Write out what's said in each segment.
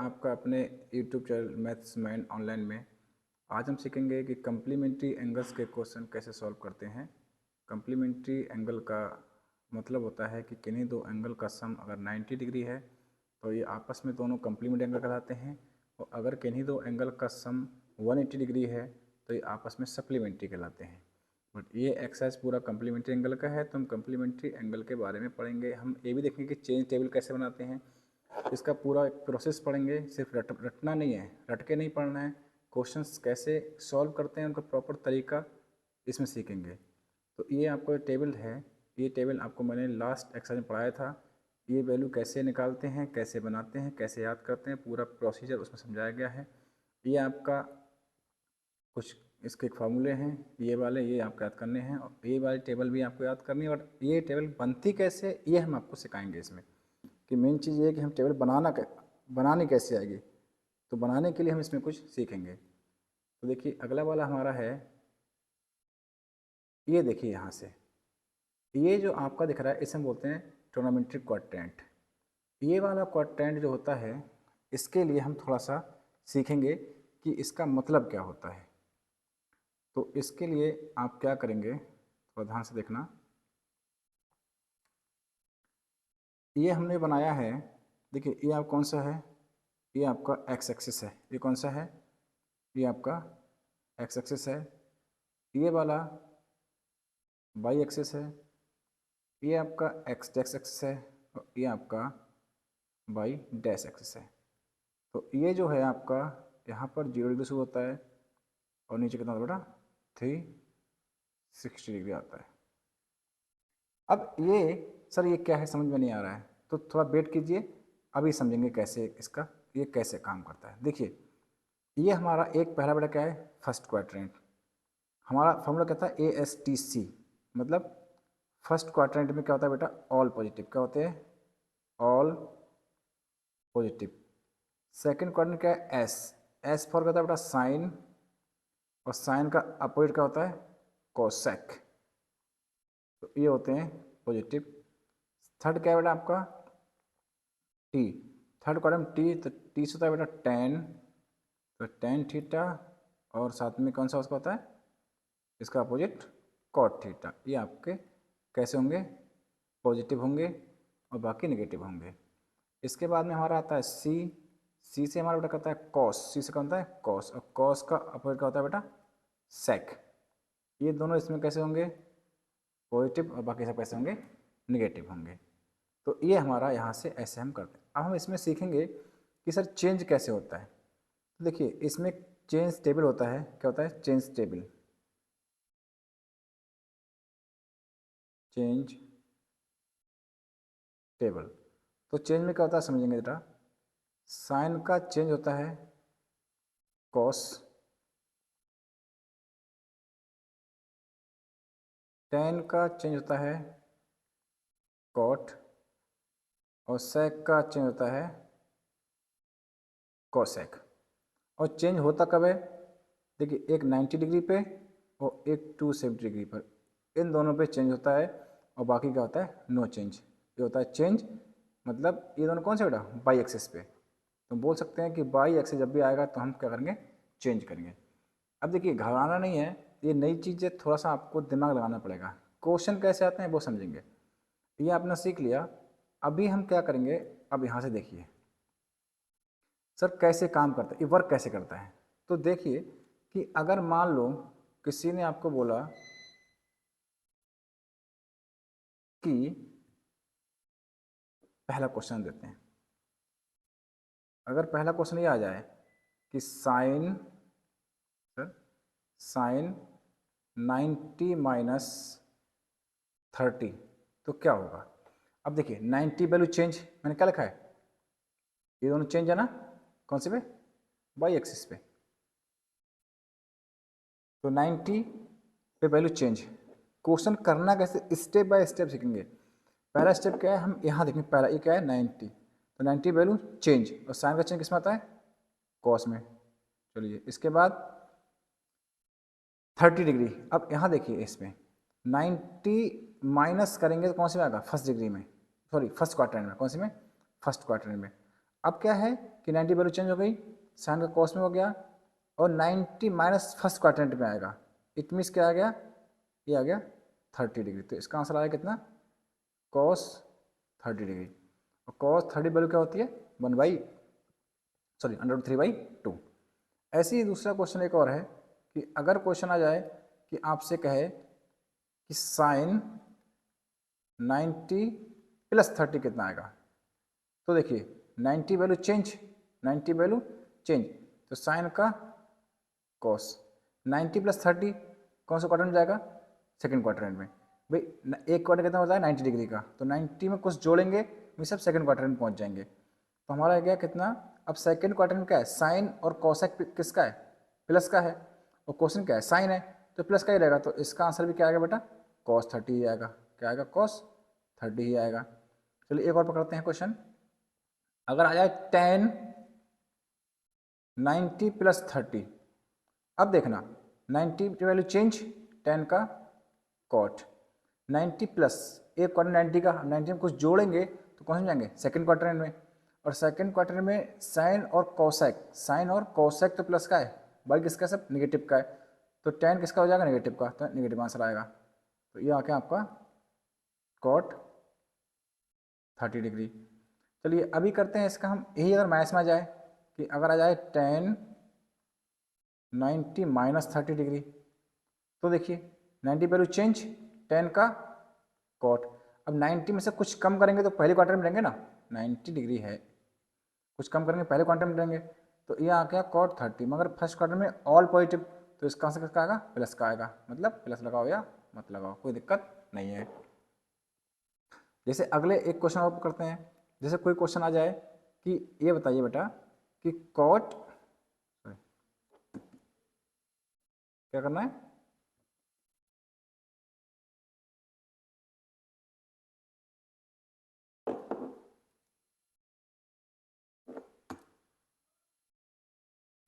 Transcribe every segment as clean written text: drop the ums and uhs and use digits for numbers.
आपका अपने YouTube channel maths mind online में। आज हम सीखेंगे कि कम्प्लीमेंट्री एंगल्स के क्वेश्चन कैसे सॉल्व करते हैं। कम्प्लीमेंट्री एंगल का मतलब होता है कि किन्हीं दो एंगल का सम अगर 90 डिग्री है तो ये आपस में दोनों कम्प्लीमेंट्री एंगल कहलाते हैं, और अगर किन्हीं दो एंगल का सम 180 डिग्री है तो ये आपस में सप्लीमेंट्री कहलाते हैं। बट ये एक्सरसाइज पूरा कम्प्लीमेंट्री एंगल का है, तो हम कम्प्लीमेंट्री एंगल के बारे में पढ़ेंगे। हम ये भी देखेंगे कि चेंज टेबल कैसे बनाते हैं, इसका पूरा एक प्रोसेस पढ़ेंगे। सिर्फ रटना नहीं है, रट के नहीं पढ़ना है, क्वेश्चंस कैसे सॉल्व करते हैं उनका प्रॉपर तरीका इसमें सीखेंगे। तो ये आपको टेबल है, ये टेबल आपको मैंने लास्ट एक्सरसाइज में पढ़ाया था। ये वैल्यू कैसे निकालते हैं, कैसे बनाते हैं, कैसे याद करते हैं, पूरा प्रोसीजर उसमें समझाया गया है। ये आपका कुछ इसके फार्मूले हैं, ये वाले ये आपको याद करने हैं, और ये वाली टेबल भी आपको याद करनी है। और ये टेबल बनती कैसे ये हम आपको सिखाएंगे इसमें, कि मेन चीज़ ये है कि हम टेबल बनानी कैसे आएगी। तो बनाने के लिए हम इसमें कुछ सीखेंगे। तो देखिए अगला वाला हमारा है, ये देखिए यहाँ से ये जो आपका दिख रहा है इसे हम बोलते हैं ट्रिग्नोमेट्रिक क्वाड्रेंट। ये वाला क्वाड्रेंट जो होता है इसके लिए हम थोड़ा सा सीखेंगे कि इसका मतलब क्या होता है। तो इसके लिए आप क्या करेंगे, थोड़ा ध्यान से देखना। ये हमने बनाया है, देखिए ये आप कौन सा है, ये आपका एक्स एक्सिस है। ये कौन सा है, ये आपका एक्स एक्सिस है। ये वाला वाई एक्सिस है। ये आपका एक्स डैश एक्सिस है, और ये आपका वाई डैश एक्सिस है। तो ये जो है आपका यहाँ पर 0 डिग्री से होता है, और नीचे कितना बेटा 360 डिग्री आता है। अब ये सर ये क्या है समझ में नहीं आ रहा है, तो थोड़ा वेट कीजिए, अभी समझेंगे कैसे इसका ये कैसे काम करता है। देखिए ये हमारा एक पहला बेटा क्या है, फर्स्ट क्वाड्रेंट। हमारा फॉर्मूला कहता है ASTC, मतलब फर्स्ट क्वाड्रेंट में क्या होता है बेटा, ऑल पॉजिटिव। क्या होते हैं, ऑल पॉजिटिव। सेकंड क्वाड्रेंट क्या है, एस फॉर कहता है बेटा साइन, और साइन का अपोजिट क्या होता है, कोसेक। तो ये होते हैं पॉजिटिव। थर्ड क्या है बेटा आपका, टी। थर्ड क्वाड्रेंट टी, तो टी से होता है बेटा टेन, तो टेन थीटा, और साथ में कौन सा उसका होता है, इसका अपोजिट कॉट थीटा। ये आपके कैसे होंगे, पॉजिटिव होंगे, और बाकी नेगेटिव होंगे। इसके बाद में हमारा आता है सी। सी से हमारा बेटा कहता है कॉस, सी से कौन होता है कॉस, और कॉस का अपोजिट क्या होता है बेटा सेक। ये दोनों इसमें कैसे होंगे, पॉजिटिव, और बाकी सब कैसे होंगे, निगेटिव होंगे। तो ये हमारा यहाँ से ऐसे हम करते हैं। अब हम इसमें सीखेंगे कि सर चेंज कैसे होता है। तो देखिए इसमें चेंज टेबल होता है, क्या होता है चेंज टेबल, चेंज टेबल। तो चेंज में क्या होता है समझेंगे बेटा, साइन का चेंज होता है कॉस, टेन का चेंज होता है कॉट, और सेक का चेंज होता है कोसेक। और चेंज होता कब है, देखिए एक 90 डिग्री पे और एक 270 डिग्री पर, इन दोनों पे चेंज होता है, और बाकी क्या होता है नो चेंज। ये होता है चेंज, मतलब ये दोनों कौन से बेटा बाई एक्सिस पे। तो बोल सकते हैं कि बाई एक्सिस जब भी आएगा तो हम क्या करेंगे, चेंज करेंगे। अब देखिए घबराना नहीं है, ये नई चीज़ है, थोड़ा सा आपको दिमाग लगाना पड़ेगा। क्वेश्चन कैसे आते हैं वो समझेंगे, ये आपने सीख लिया। अभी हम क्या करेंगे, अब यहाँ से देखिए सर कैसे काम करता है, ये वर्क कैसे करता है। तो देखिए कि अगर मान लो किसी ने आपको बोला कि पहला क्वेश्चन देते हैं, अगर पहला क्वेश्चन ये आ जाए कि साइन, सर साइन 90 माइनस 30, तो क्या होगा। अब देखिए 90 वैल्यू चेंज, मैंने क्या लिखा है, ये दोनों चेंज है ना, कौन से पे, वाई एक्सिस पे। तो 90 पे वैल्यू चेंज, क्वेश्चन करना कैसे, स्टेप बाय स्टेप सीखेंगे। पहला स्टेप क्या है, हम यहाँ देखेंगे, पहला ये क्या है 90, तो 90 वैल्यू चेंज, और साइन का चेंज किस में आता है, कॉस में। चलिए इसके बाद 30 डिग्री, अब यहाँ देखिए इसमें 90 माइनस करेंगे तो कौन से में आएगा, फर्स्ट डिग्री में, सॉरी फर्स्ट क्वार्टर में, कौन से में, फर्स्ट क्वार्टर में। अब क्या है कि 90 वैल्यू चेंज हो गई, साइन का कॉस में हो गया और 90 माइनस फर्स्ट क्वाड्रेंट में आएगा। इट मीन्स क्या आ गया, ये आ गया 30 डिग्री। तो इसका आंसर आया कितना, कॉस 30 डिग्री। और कॉस 30 वैल्यू क्या होती है, 1/3/2। ऐसे ही दूसरा क्वेश्चन एक और है कि अगर क्वेश्चन आ जाए कि आपसे कहे कि साइन 90 प्लस 30 कितना आएगा, तो देखिए 90 वैल्यू चेंज, 90 वैल्यू चेंज, तो साइन का कॉस 90 प्लस 30 कौन सा क्वाड्रेंट में जाएगा, सेकंड क्वाड्रेंट में। भाई एक क्वाड्रेंट कितना होता है 90 डिग्री का, तो 90 में कुछ जोड़ेंगे वे सब सेकंड क्वाड्रेंट में पहुंच जाएंगे। तो हमारा गया कितना, अब सेकंड क्वाड्रेंट में क्या है, साइन और कॉसेक किसका है, प्लस का है, और क्वेश्चन क्या है साइन है, तो प्लस का ही रहेगा। तो इसका आंसर भी क्या आएगा बेटा, कॉस 30 ही आएगा। क्या आएगा, कॉस 30 ही आएगा। चलिए एक और पकड़ते हैं क्वेश्चन। अगर आ जाए tan 90 प्लस 30, अब देखना 90 की वैल्यू चेंज, tan का कॉट 90 प्लस एक क्वाड्रेंट 90 का, 90 में कुछ जोड़ेंगे तो कौन से जाएंगे, सेकंड क्वाड्रेंट में। और सेकंड क्वाड्रेंट में साइन और कोसेक, साइन और कोसेक तो प्लस का है, बाकी किसका सब निगेटिव का है। तो tan किसका हो जाएगा, नेगेटिव का, तो नेगेटिव आंसर आएगा। तो ये आके आपका कॉट 30 डिग्री। चलिए अभी करते हैं इसका हम, यही अगर मैथ्स में आ जाए कि अगर आ जाए tan 90 माइनस 30 डिग्री, तो देखिए 90 वैल्यू चेंज, tan का कॉट। अब 90 में से कुछ कम करेंगे तो पहले क्वार्टर में रहेंगे ना, 90 डिग्री है, कुछ कम करेंगे पहले क्वार्टर में रहेंगे, तो ये आ गया कॉट 30। मगर फर्स्ट क्वार्टर में ऑल पॉजिटिव, तो इसका आंसर किसका आएगा, प्लस का आएगा। मतलब प्लस लगाओ या मत लगाओ, कोई दिक्कत नहीं है। जैसे अगले एक क्वेश्चन और करते हैं। जैसे कोई क्वेश्चन आ जाए कि ये बताइए बेटा कि कॉट, क्या करना है,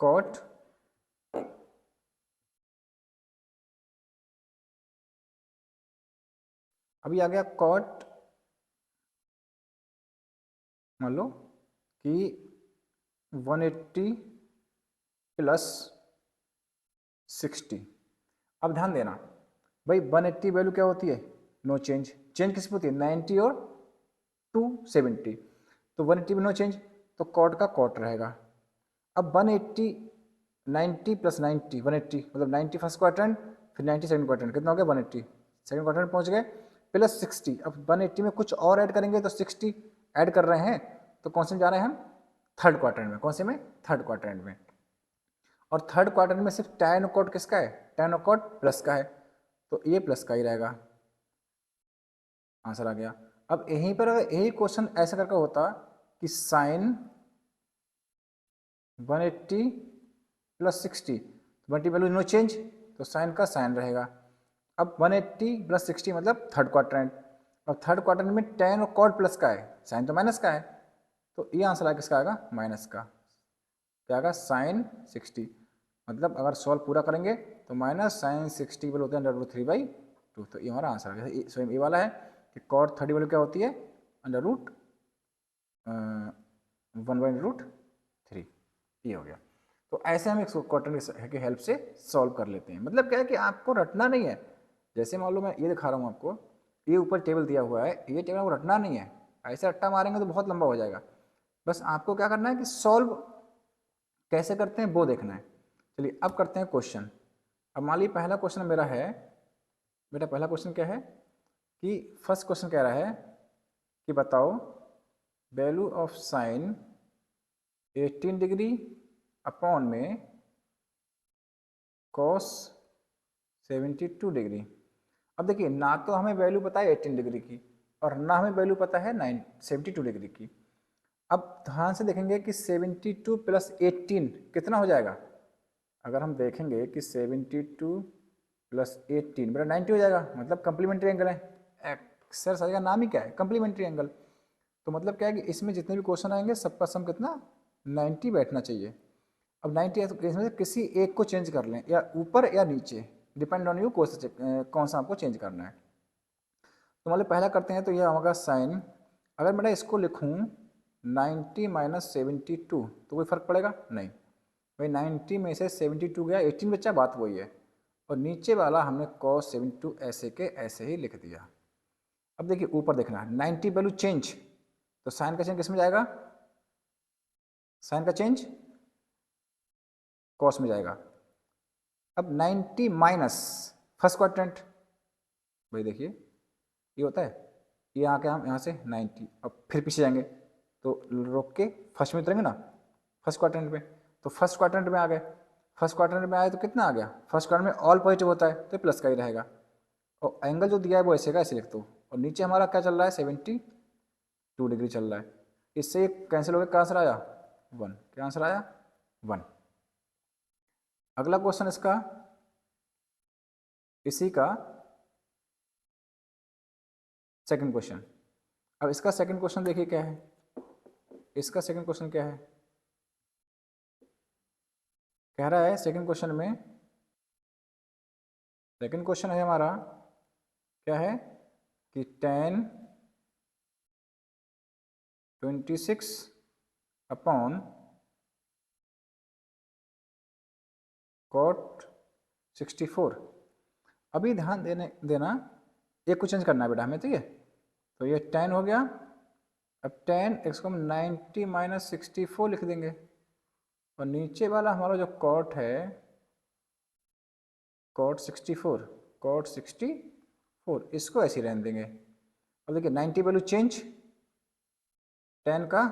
कॉट अभी आ गया कॉट, मान लो कि 180 प्लस 60। अब ध्यान देना भाई 180 वैल्यू क्या होती है, नो चेंज, चेंज किस पे होती है 90 और 270, तो 180 में नो चेंज, तो कॉट का कॉट रहेगा। अब 180 90 प्लस 90 180, मतलब 90 फर्स्ट क्वाड्रेंट, फिर 90 सेकंड क्वाड्रेंट, कितना हो गया 180, सेकंड क्वाड्रेंट पहुंच गए, प्लस 60। अब 180 में कुछ और ऐड करेंगे तो 60 ऐड कर रहे हैं, तो कौन से में जा रहे हैं हम, थर्ड क्वाड्रेंट में। कौन से में, थर्ड क्वाड्रेंट में। और थर्ड क्वाड्रेंट में सिर्फ tan कॉट किसका है, tan कॉट प्लस का है, तो ये प्लस का ही रहेगा, आंसर आ गया। अब यहीं पर अगर यही क्वेश्चन ऐसा करके होता कि sine 180 plus 60, 180 value no change, तो साइन का साइन रहेगा। अब 180 प्लस 60 मतलब थर्ड क्वाड्रेंट, अब थर्ड क्वाड्रेंट में tan और कॉट प्लस का है, साइन तो माइनस का है, तो ये आंसर आएगा किसका आएगा, माइनस का। क्या आएगा, साइन 60। मतलब अगर सॉल्व पूरा करेंगे तो माइनस साइन 60 वैल्यू होता है √3/2। तो ये हमारा आंसर आ गया। स्वयं ये वाला है कि कॉट 30 वैल्यू क्या होती है, √1/√3, ये हो गया। तो ऐसे हम एक क्वाड्रेंट की हेल्प से सॉल्व कर लेते हैं। मतलब क्या है कि आपको रटना नहीं है। जैसे मान लो मैं ये दिखा रहा हूँ आपको, ये ऊपर टेबल दिया हुआ है, ये टेबल आपको रटना नहीं है, ऐसे रट्टा मारेंगे तो बहुत लंबा हो जाएगा। बस आपको क्या करना है कि सॉल्व कैसे करते हैं वो देखना है। चलिए अब करते हैं क्वेश्चन। अब मान लीजिए पहला क्वेश्चन मेरा है, बेटा पहला क्वेश्चन क्या है कि फर्स्ट क्वेश्चन कह रहा है कि बताओ value of sine 18 degree upon में कॉस 72 डिग्री। अब देखिए ना तो हमें वैल्यू पता है 18 डिग्री की और ना हमें वैल्यू पता है 72 डिग्री की। अब ध्यान से देखेंगे कि 72 प्लस 18 कितना हो जाएगा। अगर हम देखेंगे कि 72 प्लस 18 बेटा 90 हो जाएगा, मतलब कंप्लीमेंट्री एंगल है। एक्सर का नाम ही क्या है, कंप्लीमेंट्री एंगल। तो मतलब क्या है कि इसमें जितने भी क्वेश्चन आएंगे सबका सम कितना 90 बैठना चाहिए। अब 90 है तो इसमें से किसी एक को चेंज कर लें, या ऊपर या नीचे, डिपेंड ऑन यू कौन सा आपको चेंज करना है। तो मतलब पहला करते हैं, तो ये होगा साइन, अगर मैं इसको लिखूं 90 माइनस 72, तो कोई फ़र्क पड़ेगा नहीं भाई। 90 में से 72 गया, 18 बच्चा, बात वही है। और नीचे वाला हमने cos 72 ऐसे के ऐसे ही लिख दिया। अब देखिए ऊपर देखना है 90 वैल्यू चेंज, तो साइन का चेंज किस में जाएगा, साइन का चेंज कॉस में जाएगा। अब 90 माइनस फर्स्ट क्वाड्रेंट, भाई देखिए ये होता है, ये आके हम यहाँ से 90, अब फिर पीछे जाएंगे तो रोक के फर्स्ट में उतरेंगे ना, फर्स्ट क्वाड्रेंट में, तो फर्स्ट क्वाड्रेंट में आ गए। फर्स्ट क्वाड्रेंट में आए तो कितना आ गया, फर्स्ट क्वाड्रेंट में ऑल पॉजिटिव होता है तो प्लस का ही रहेगा। और एंगल जो दिया है वो ऐसे का ऐसे लिख दो, और नीचे हमारा क्या चल रहा है 72 डिग्री चल रहा है। इससे कैंसिल हो गया, क्या आंसर आया 1, क्या आंसर आया 1। अगला क्वेश्चन इसका इसी का सेकंड क्वेश्चन। अब इसका सेकंड क्वेश्चन देखिए क्या है, इसका सेकंड क्वेश्चन क्या है, कह रहा है सेकंड क्वेश्चन में, सेकंड क्वेश्चन है हमारा क्या है कि tan 26 अपॉन cot 64। अभी ध्यान देना एक को चेंज करना है बेटा हमें, ठीक है। तो ये tan हो गया, अब tan इसको हम 90 माइनस 64 लिख देंगे, और नीचे वाला हमारा जो cot है cot 64 इसको ऐसे ही रहने देंगे। अब देखिए 90 वैल्यू चेंज tan का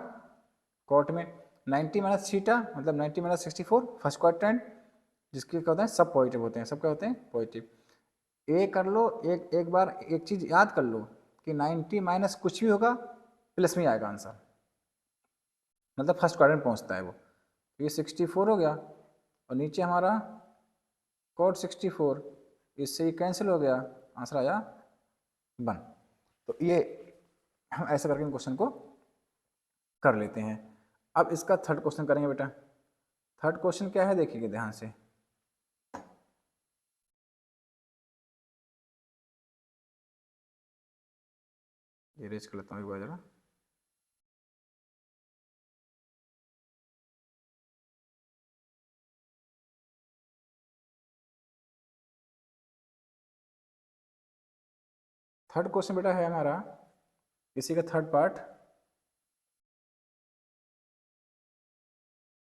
cot में, 90 माइनस थीटा मतलब 90 माइनस 64 फर्स्ट क्वाड्रेंट, जिसके क्या होता है सब पॉजिटिव होते हैं, सब क्या होते हैं पॉजिटिव। ए कर लो, एक बार एक चीज़ याद कर लो कि 90 माइनस कुछ भी होगा प्लस में आएगा आंसर, मतलब फर्स्ट क्वाड्रेंट पहुंचता है वो। तो ये 64 हो गया, और नीचे हमारा cot 64, इससे ये कैंसिल हो गया, आंसर आया 1। तो ये हम ऐसे करके क्वेश्चन को कर लेते हैं। अब इसका थर्ड क्वेश्चन करेंगे बेटा। थर्ड क्वेश्चन क्या है देखिए ध्यान से, ये रेज कर लेता हूँ एक बार जरा। थर्ड क्वेश्चन बेटा है हमारा इसी का थर्ड पार्ट,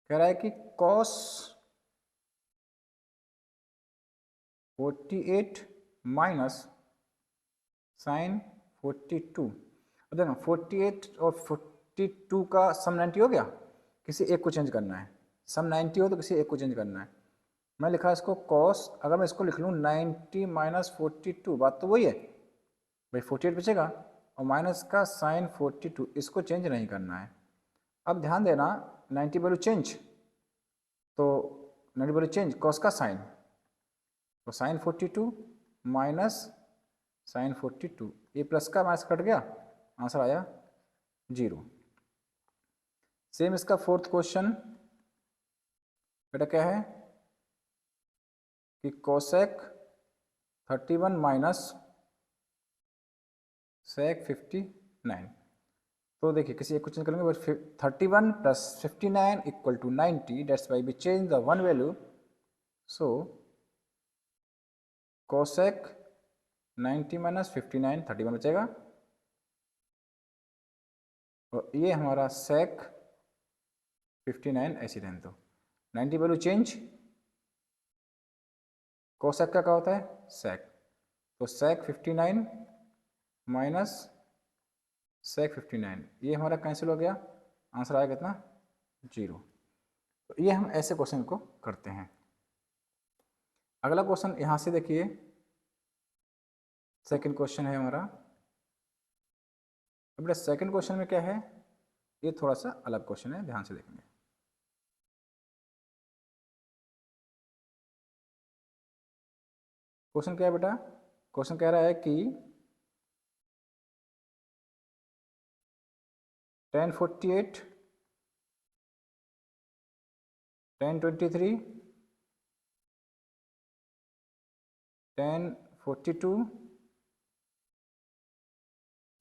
कह रहा है कि cos 48 माइनस साइन 42। अब देखो 48 और 42 का सम 90 हो गया, किसी एक को चेंज करना है, सम 90 हो तो किसी एक को चेंज करना है। मैं लिखा इसको cos, अगर मैं इसको लिख लूँ 90 माइनस 42, बात तो वही है भाई, 48 बचेगा और माइनस का साइन 42, इसको चेंज नहीं करना है। अब ध्यान देना 90 वैल्यू चेंज, तो 90 वैल्यू चेंज cos का साइन, तो साइन 42 माइनस साइन 42, ये प्लस का माइनस कट गया, आंसर आया 0। सेम इसका फोर्थ क्वेश्चन बेटा क्या है कि कोसेक 31 माइनस सेक 59। तो देखिए किसी एक क्वेश्चन करेंगे, but 31 plus 59 equal to 90, that's why we change the one value, so cosec 90 minus 59 31 बचेगा, और ये हमारा सेक 59 ऐसी रहने दो। 90 वैल्यू चेंज, कोसेक का क्या होता है सेक, तो सेक 59 माइनस सेक 59, ये हमारा कैंसिल हो गया, आंसर आया कितना 0। तो ये हम ऐसे क्वेश्चन को करते हैं। अगला क्वेश्चन यहाँ से देखिए, सेकंड क्वेश्चन है हमारा। अब बेटा सेकंड क्वेश्चन में क्या है, ये थोड़ा सा अलग क्वेश्चन है, ध्यान से देखेंगे। क्वेश्चन क्या है बेटा, क्वेश्चन कह रहा है कि tan 48 tan 23 tan 42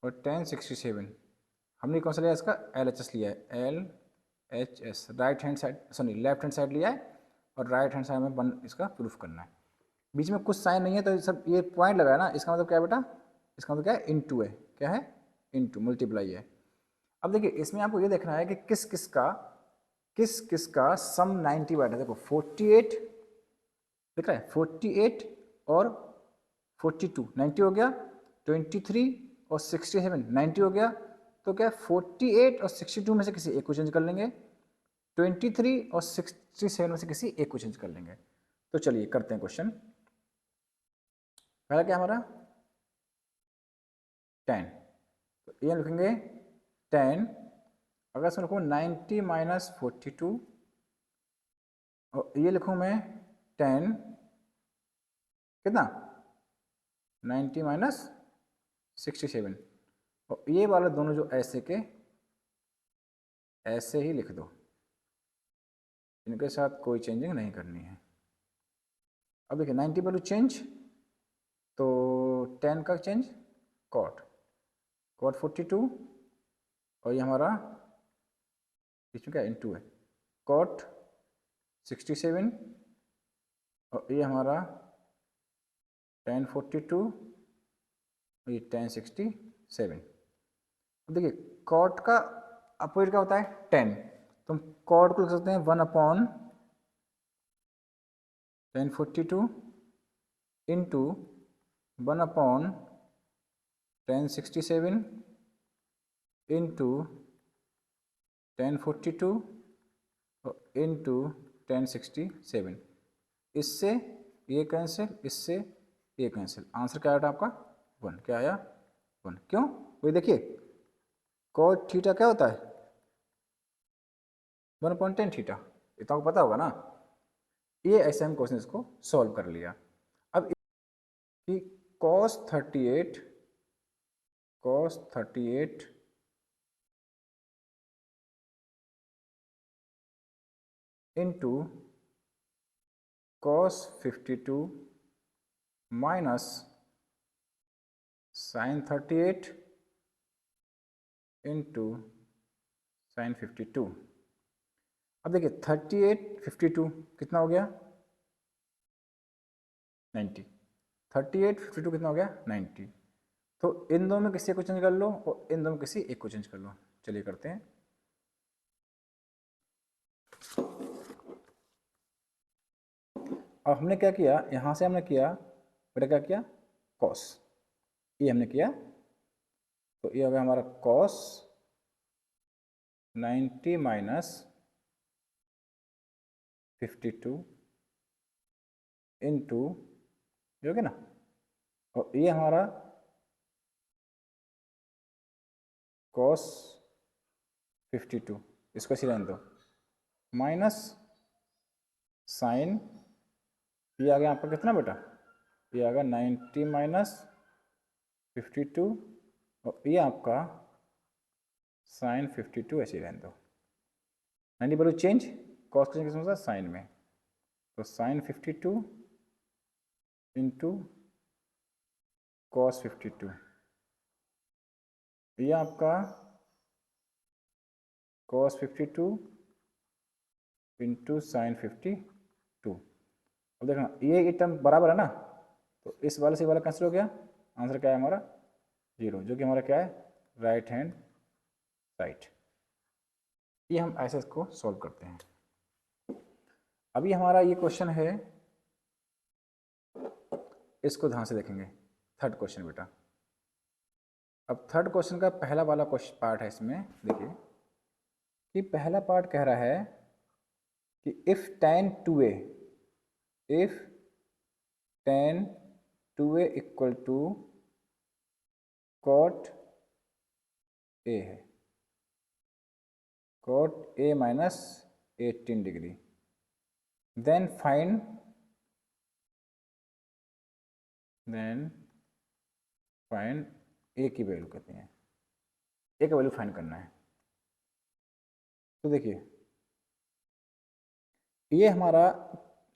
और tan 67 हमने कौन सा लिया इसका LHS लिया है, LHS right hand side, sorry left hand side लिया है और राइट हैंड साइड में वन इसका प्रूफ करना है। बीच में कुछ साइन नहीं है तो सब ये पॉइंट लगाया ना, इसका मतलब क्या है बेटा, इसका मतलब क्या है, इनटू है, क्या है, इनटू मल्टीप्लाई है। अब देखिए इसमें आपको ये देखना है कि किस किस का सम 90 बैठा है। देखो 48 दिख रहा है, 48 और 42 90 हो गया, 23 और 67 90 हो गया। तो क्या 48 और 62 में से किसी एक को चेंज कर लेंगे, 23 और 67 में से किसी एक को चेंज कर लेंगे। तो चलिए करते हैं क्वेश्चन। पहला क्या हमारा 10, तो ये लिखेंगे 10, अगर इसमें लिखूँ 90 माइनस 42 और ये लिखूँ मैं 10 कितना 90 माइनस 67 और ये वाले दोनों जो ऐसे के ऐसे ही लिख दो, इनके साथ कोई चेंजिंग नहीं करनी है। अब देखिए 90 वैल्यू चेंज, तो 10 का चेंज कॉट 42 और ये हमारा बीच में क्या इनटू है कॉट 67 और ये हमारा tan 42 और ये tan 67। अब देखिए कॉट का अपोजिट क्या होता है tan, तो हम कॉट को लिख सकते हैं 1 upon tan 42 into 1 upon tan 67 into tan 42 और इंटू tan 67। इससे ये कैंसिल, इससे ये कैंसिल, आंसर क्या आया आपका 1। क्या आया 1। क्यों, वही देखिए cos थीटा क्या होता है 1/10 थीटा, इतना को पता होगा ना। ये ऐसे हम क्वेश्चन इसको सॉल्व कर लिया। अब कि cos 38 into cos 52 minus sin 38 into sin 52। अब देखिए 38 52 कितना हो गया 90, 38 52 कितना हो गया 90। तो इन दोनों में किसी को चेंज कर लो और इन दोनों में किसी एक को चेंज कर लो। चलिए करते हैं। अब हमने क्या किया, यहाँ से हमने किया बेटा क्या किया कॉस, ये हमने किया, तो ये हो गया हमारा कॉस 90 माइनस 52 इंटू ये हो गया ना, और ये हमारा कॉस 52, इसको ऐसे रहने दो, माइनस साइन, ये आ गया आपका कितना बेटा, ये आ गया 90 माइनस 52 और ये आपका साइन 52 ऐसे रहने दो। 90 वैल्यू चेंज, कॉस का चेंज किसमें होता है साइन में, तो साइन 52 इंटू कॉस 52, ये आपका कॉस 52 इंटू साइन 52। अब देखना ये टर्म बराबर है ना, तो इस वाले से वाला कैंसिल हो गया, आंसर क्या है हमारा 0, जो कि हमारा क्या है राइट हैंड साइड। ये हम ऐसे इसको सॉल्व करते हैं। अभी हमारा ये क्वेश्चन है, इसको ध्यान से देखेंगे, थर्ड क्वेश्चन बेटा। अब थर्ड क्वेश्चन का पहला वाला क्वेश्चन पार्ट है, इसमें देखिए कि पहला पार्ट कह रहा है कि if tan 2a equal to cot a है, cot a minus 18 degree, then find a की वैल्यू कहते हैं, a का वैल्यू फाइंड करना है। तो देखिए ये हमारा,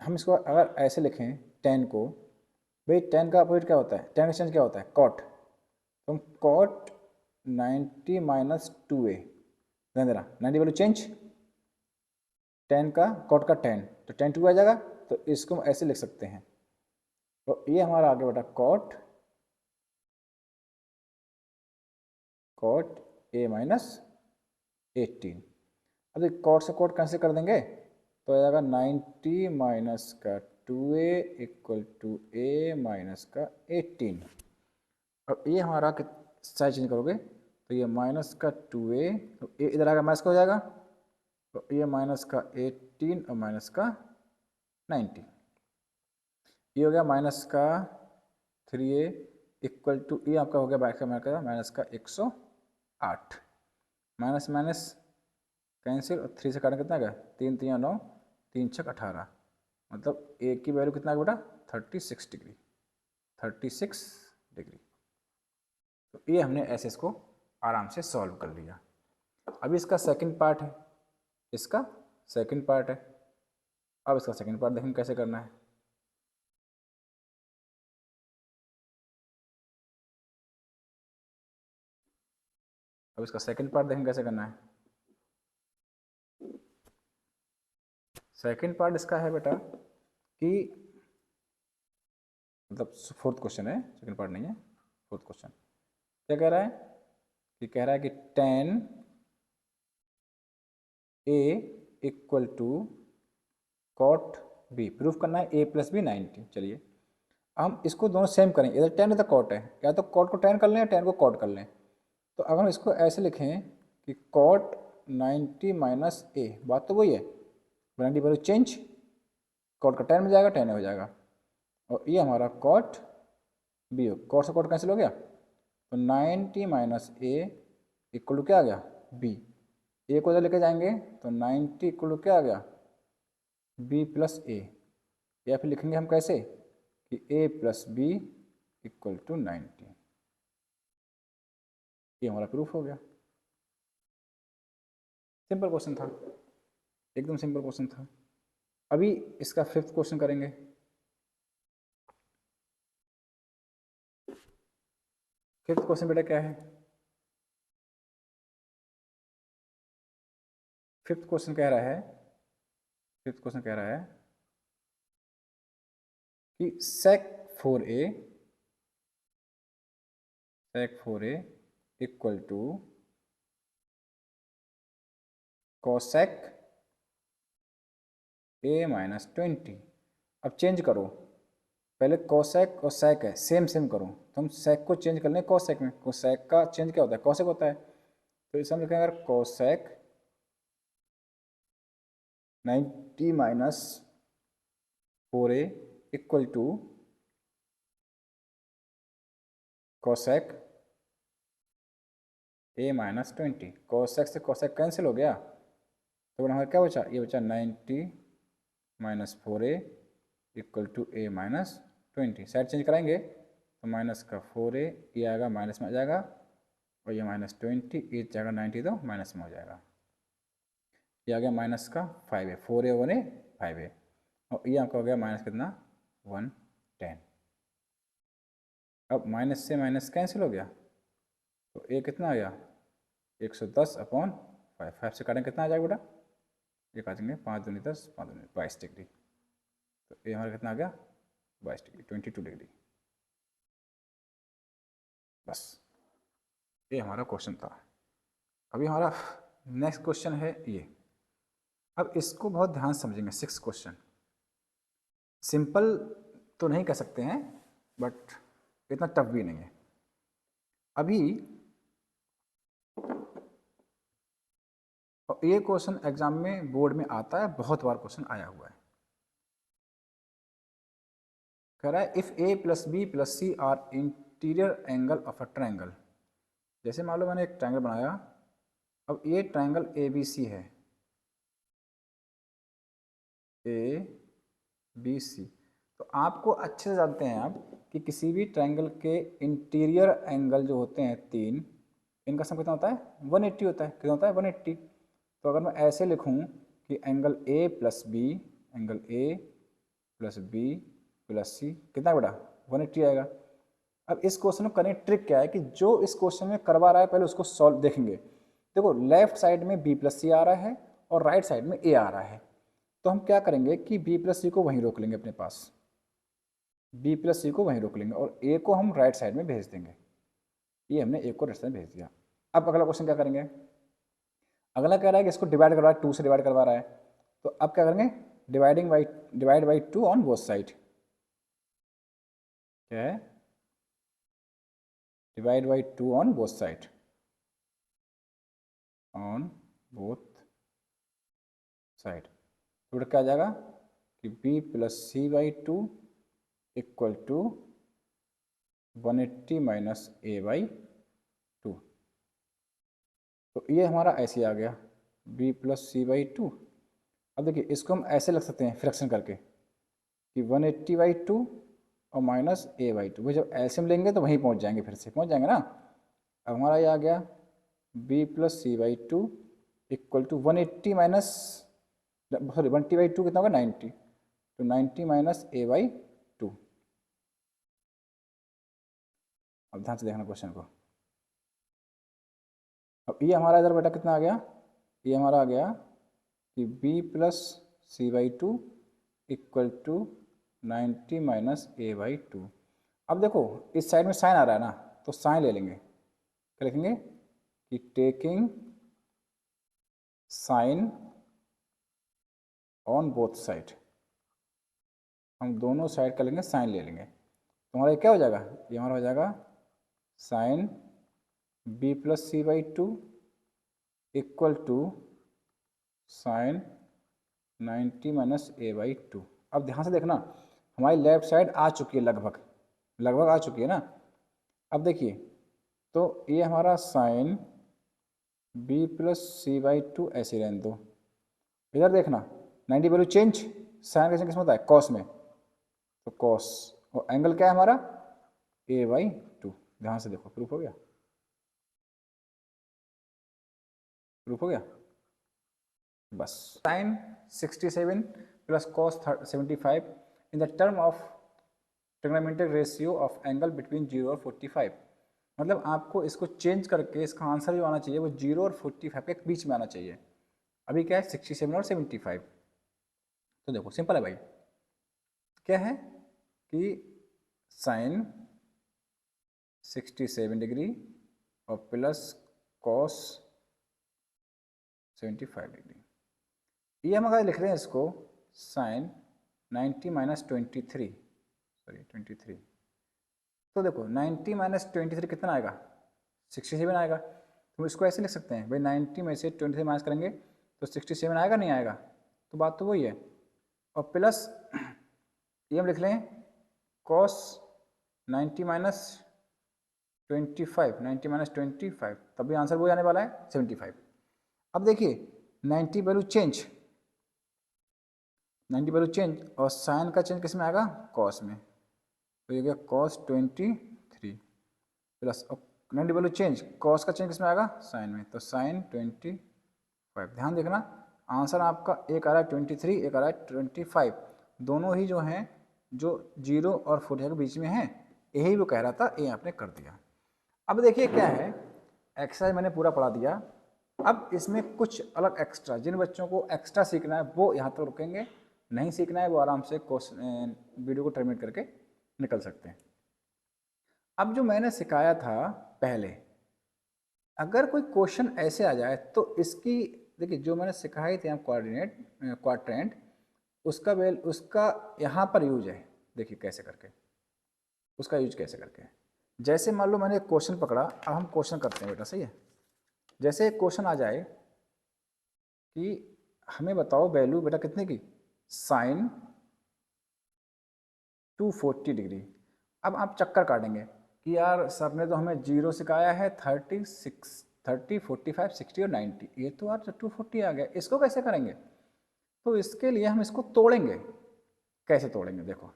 हम इसको अगर ऐसे लिखें tan को, भाई tan का अपोजिट क्या होता है, tan का चेंज क्या होता है cot, तो हम cot 90 माइनस 2a, ध्यान देना 90 वैल्यू चेंज, 10 का कॉट का 10, तो 10 2 आ जाएगा, तो इसको हम ऐसे लिख सकते हैं। तो ये हमारा आगे बेटा कॉट a माइनस 18। अब कॉट से कॉट कैंसिल कर देंगे तो आ जाएगा 90 माइनस का 2a equal to a minus का 18। अब ये हमारा साइड चेंज करोगे तो ये माइनस का 2a, तो a इधर आएगा माइनस का हो जाएगा, तो ये माइनस का 18 और माइनस का 90, ये हो गया माइनस का 3a इक्वल टू ये आपका हो गया बाइक का माइनस का 108, माइनस माइनस कैंसिल और 3 से काटना कितना गया 3 3 9 3 6 18, मतलब a की वैल्यू कितना बेटा 36 डिग्री, 36 डिग्री। तो ये हमने ऐसे इसको आराम से सॉल्व कर लिया। अभी इसका सेकंड पार्ट है, इसका सेकंड पार्ट है। अब इसका सेकंड पार्ट देखेंगे कैसे करना है। अब इसका सेकंड पार्ट देखेंगे कैसे करना है। सेकंड पार्ट इसका है बेटा कि मतलब फोर्थ क्वेश्चन है, सेकंड पार्ट नहीं है, फोर्थ क्वेश्चन क्या कह रहा है कि कह रहा है कि 10a equal to cot b, proof करना है a प्लस बी 90। चलिए हम इसको दोनों सेम करेंगे, इधर 10 इधर कॉट है, या तो कॉट को 10 कर लें या 10 को कॉट कर लें। तो अगर हम इसको ऐसे लिखें कि कॉट 90 माइनस a, बात तो वही है, 90 वैल्यू चेंज, कॉट का 10 में जाएगा 10 हो जाएगा, और ये हमारा कॉट बी हो, कॉट से कॉट कैंसिल हो गया, तो 90 माइनस a इक्वल टू क्या आ गया b, ए को इधर लेके जाएंगे तो 90 इक्वल टू क्या आ गया b प्लस ए, या फिर लिखेंगे हम कैसे कि a plus B equal to 90। ये हमारा प्रूफ हो गया। सिंपल क्वेश्चन था, एकदम सिंपल क्वेश्चन था। अभी इसका फिफ्थ क्वेश्चन करेंगे। फिफ्थ क्वेश्चन बेटा क्या है, फिफ्थ क्वेश्चन कह रहा है, फिफ्थ क्वेश्चन कह रहा है कि sec 4a equal to cosec a minus 20। अब चेंज करो, पहले cosec और sec है सेम सेम करो, तो हम sec को चेंज कर लें cosec में, cosec का चेंज क्या होता है cosec होता है, तो इसे हम लिखेंगे अगर cosec 90 minus 4a equal to cosec a minus 20, cosec से cosec कैंसिल हो गया, तो हमारा क्या बचा, ये बचा 90 minus 4a equal to a minus 20। Side change कराएंगे तो माइनस का 4a, ये आएगा माइनस में आ जाएगा, और ये माइनस 20, ये जाएगा 90 तो माइनस में हो जाएगा, ये आ गया माइनस का 5a, 4a 1a 5a, और ये आपका हो गया माइनस कितना 110। अब माइनस से माइनस कैंसिल हो गया, तो ए कितना आ गया 110 अपॉन 5, 5 से काटेंगे कितना आ जाएगा बेटा, ये काटेंगे 5 दूनी 10 5 दूनी 22 डिग्री, तो ये हमारा कितना आ गया 22 डिग्री 22 डिग्री। बस ये हमारा क्वेश्चन था। अभी हमारा नेक्स्ट क्वेश्चन है ये। अब इसको बहुत ध्यान से समझेंगे। सिक्स क्वेश्चन सिंपल तो नहीं कह सकते हैं, बट इतना टफ भी नहीं है। अभी ये क्वेश्चन एग्जाम में बोर्ड में आता है, बहुत बार क्वेश्चन आया हुआ है। कह रहा है if A plus B plus C are interior angle of a triangle. जैसे मान लो मैंने एक ट्रायंगल बनाया, अब ये ट्रायंगल ए बी सी है, ए बी सी, तो आपको अच्छे से जानते हैं आप कि किसी भी ट्रायंगल के इंटीरियर एंगल जो होते हैं तीन, इनका सम कितना होता है 180 होता है। कितना होता है 180। तो अगर मैं ऐसे लिखूं कि angle A plus B, angle A plus B plus C कितना बेटा 180 आएगा। अब इस क्वेश्चन में करने ट्रिक क्या है कि जो इस क्वेश्चन में करवा रहा है पहले उसको सॉल्व देखेंगे। देखो लेफ्ट साइड में बी प्लस सी आ रहा है और राइट साइड में ए आ रहा है, तो हम क्या करेंगे कि बी प्लस सी को वहीं रोक लेंगे अपने पास, बी प्लस सी को वहीं रोक लेंगे और ए को हम राइट साइड में भेज देंगे। ये हमने ए को राइट साइड में भेज दिया। अब अगला क्वेश्चन क्या करेंगे, अगला कह रहा है कि इसको डिवाइड करवा रहा है, 2 से डिवाइड करवा रहा है, तो अब क्या करेंगे divide by 2 on both side. क्या है, divide by 2 on both side, on both side. तो क्या आ जाएगा कि b plus C by 2 equal to 180 minus A by 2। तो ये हमारा ऐसे आ गया b प्लस सी बाई 2। अब देखिए इसको हम ऐसे लग सकते हैं फ्रैक्शन करके कि 180 बाई 2 और माइनस ए बाई 2। भाई जब ऐसे में लेंगे तो वहीं पहुंच जाएंगे, फिर से पहुंच जाएंगे ना। अब हमारा ये आ गया b plus C by 2 equal to 180 minus sorry 180 by 2 कितना होगा 90, तो 90 माइनस ए बाई 2। अब ध्यान से देखना क्वेश्चन को। अब ये हमारा इधर बेटा कितना आ गया, ये हमारा आ गया कि b plus C by 2 equal to 90 minus A by 2। अब देखो इस साइड में साइन आ रहा है ना, तो साइन ले लेंगे। क्या लिखेंगे कि taking sine on both side, हम दोनों साइड का लेंगे साइन ले लेंगे। तो हमारा क्या हो जाएगा, ये हमारा हो जाएगा sine b plus C by 2 equal to sine 90 minus A by 2। अब ध्यान से देखना हमारी लेफ्ट साइड आ चुकी है, लगभग लगभग आ चुकी है ना। अब देखिए तो ये हमारा sine b plus C by 2 ऐसे रहने दो। इधर देखना 90 वैल्यू चेंज, साइन कैसे किस में होता है कॉस में, तो कॉस, और एंगल क्या है हमारा a बाई 2। ध्यान से देखो प्रूफ हो गया, प्रूफ हो गया बस। Sine 67 plus cos 75 in the term of trigonometric ratio of angle between 0 और 45। मतलब आपको इसको चेंज करके इसका आंसर जो आना चाहिए वो 0 और 45 के बीच में आना चाहिए। अभी क्या है 67 और 75। तो देखो सिंपल है भाई, क्या है कि साइन 67 डिग्री और प्लस कॉस 75 डिग्री। ये हम अगर लिख रहे हैं इसको साइन 90 माइनस 23, सॉरी 23, तो देखो 90 माइनस 23 कितना आएगा 67 आएगा। तो इसको ऐसे लिख सकते हैं भाई 90 में से 23 माइनस करेंगे तो 67 आएगा नहीं आएगा, तो बात तो वही है। और प्लस ये हम लिख लें कॉस 90 माइनस 25, 90 माइनस 25, तब भी आंसर वो आने वाला है 75। अब देखिए 90 वैल्यू चेंज, 90 वैल्यू चेंज और साइन का चेंज किस में आएगा कॉस में, तो ये गया cos 23 plus 90 value change cos का चेंज किस में आएगा साइन में, तो साइन 25। ध्यान देखना आंसर आपका एक आ रहा है 23, एक आ रहा है 25, दोनों ही जो हैं जो 0 और 40 के बीच में हैं, यही वो कह रहा था, ये आपने कर दिया। अब देखिए क्या है, एक्सरसाइज मैंने पूरा पढ़ा दिया। अब इसमें कुछ अलग एक्स्ट्रा, जिन बच्चों को एक्स्ट्रा सीखना है वो यहाँ तक रुकेंगे, नहीं सीखना है वो आराम से वीडियो को टर्मिनेट करके निकल सकते हैं। अब जो मैंने सिखाया था पहले, अगर कोई क्वेश्चन ऐसे आ जाए तो इसकी देखिए जो मैंने सिखाई थी हम क्वाड्रेंट, उसका यहाँ पर यूज है। देखिए कैसे करके उसका यूज कैसे करके, जैसे मान लो मैंने एक क्वेश्चन पकड़ा, अब हम क्वेश्चन करते हैं बेटा, सही है। जैसे एक क्वेश्चन आ जाए कि हमें बताओ वैल्यू बेटा कितने की साइन 240 डिग्री। अब आप चक्कर काटेंगे कि यार सर ने तो हमें 0 सिखाया है 36, 30, 45, 60 और 90, ये तो यार 240 आ गया, इसको कैसे करेंगे। तो इसके लिए हम इसको तोड़ेंगे। कैसे तोड़ेंगे देखो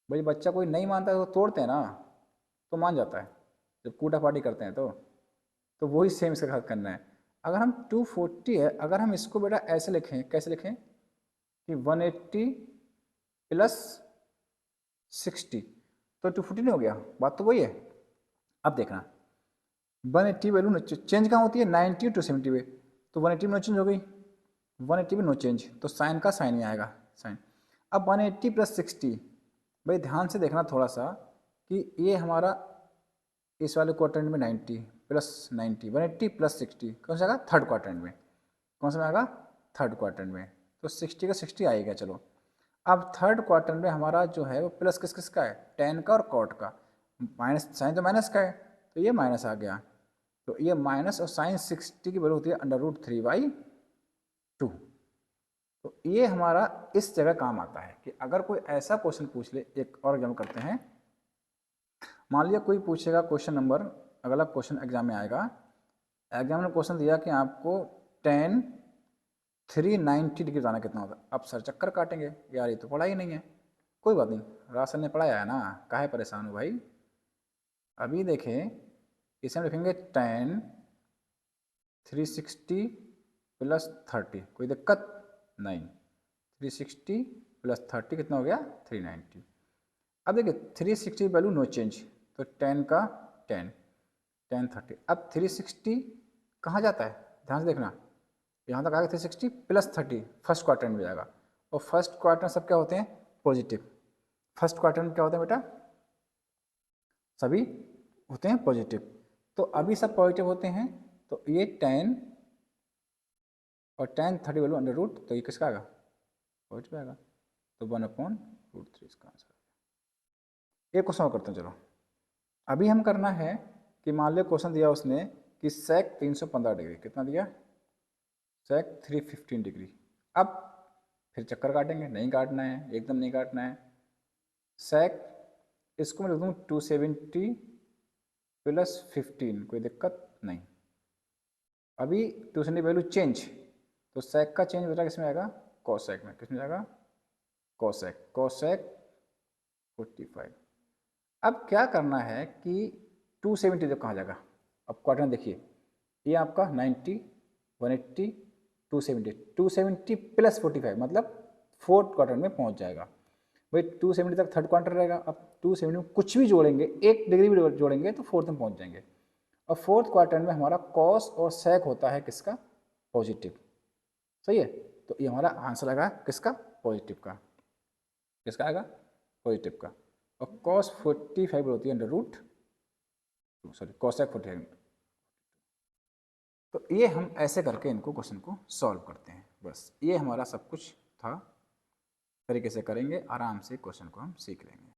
भाई, बच्चा कोई नहीं मानता है तो तोड़ते हैं ना, तो मान जाता है जब कूटा पार्टी करते हैं तो वही सेम इसके साथ करना है। अगर हम 240 है, अगर हम इसको बेटा ऐसे लिखें, कैसे लिखें कि 180 प्लस 60, तो 240 हो गया, बात तो वही है। अब देखना 180 वैल्यू चेंज कहाँ होती है, 90 टू 70 में, तो 180 में नो चेंज हो गई, 180 में नो चेंज, तो साइन का साइन ही आएगा साइन। अब 180 प्लस 60, भाई ध्यान से देखना थोड़ा सा कि ये हमारा इस वाले क्वाड्रेंट में 90 प्लस 90, 180 प्लस 60 कौन सा आएगा, थर्ड क्वाड्रेंट में, कौन सा आएगा, थर्ड क्वाड्रेंट में, तो 60 का 60 आएगा। चलो अब थर्ड क्वार्टर में हमारा जो है वो प्लस किस किस का है, टेन का और कॉट का, माइनस साइन तो माइनस का है, तो ये माइनस आ गया, तो ये माइनस और साइन 60 की वैल्यू होती है √3/2। तो ये हमारा इस जगह काम आता है कि अगर कोई ऐसा क्वेश्चन पूछ ले, एक और एग्जाम करते हैं, मान लिया कोई पूछेगा क्वेश्चन नंबर, अगला क्वेश्चन एग्जाम में आएगा, एग्जाम ने क्वेश्चन दिया कि आपको टेन 390 डिग्री जाना कितना होगा। अब सर चक्कर काटेंगे, यार ये तो पढ़ा ही नहीं है, कोई बात नहीं, राशन ने पढ़ाया है ना, काहे परेशान हो भाई। अभी देखें, इसे हम लिखेंगे टेन 360 प्लस 30, कोई दिक्कत नहीं, 360 प्लस 30 कितना हो गया, 390। अब देखिए 360 वैल्यू नो चेंज, तो 10 का 10, 10 30। अब 360 कहाँ जाता है, ध्यान से देखना, यहाँ तक आएगा 360 प्लस 30, फर्स्ट क्वार्टर में जाएगा, और फर्स्ट क्वार्टर सब क्या होते हैं, पॉजिटिव। फर्स्ट क्वार्टर में क्या होता है बेटा, सभी होते हैं पॉजिटिव, तो अभी सब पॉजिटिव होते हैं, तो ये 10 और 10 30 वैल्यू अंडर रूट, तो ये किसका आएगा, पॉजिटिव आएगा, तो 1/√3 इसका आंसर। एक क्वेश्चन और करते हैं, चलो अभी हम करना है कि मान लो क्वेश्चन दिया उसने कि सेक 315 डिग्री, कितना दिया, सेक 315 डिग्री। अब फिर चक्कर काटेंगे, नहीं काटना है, एकदम नहीं काटना है। सेक इसको मैं लिख दूँ 270 प्लस 15, कोई दिक्कत नहीं। अभी 270 वैल्यू चेंज, तो सेक का चेंज बेटा किसमें आएगा, कोसेक में, किसमें जाएगा, कोसेक, कोसेक 45। अब क्या करना है कि 270 जब कहाँ जाएगा, अब क्वार्टर में देखिए, ये आपका 90 180 270, 270 प्लस 45 मतलब फोर्थ क्वार्टर में पहुंच जाएगा। भाई 270 तक थर्ड क्वार्टर रहेगा, अब 270 में कुछ भी जोड़ेंगे, 1 डिग्री भी जोड़ेंगे तो फोर्थ में पहुंच जाएंगे। और फोर्थ क्वार्टर में हमारा कॉस और सेक होता है किसका, पॉजिटिव, सही है। तो ये हमारा आंसर आएगा किसका, पॉजिटिव का, किसका आएगा, पॉजिटिव का। और कॉस 45 होती है सॉरी कॉसेक 45। तो ये हम ऐसे करके इनको क्वेश्चन को सॉल्व करते हैं, बस ये हमारा सब कुछ था, तरीके से करेंगे, आराम से क्वेश्चन को हम सीख लेंगे।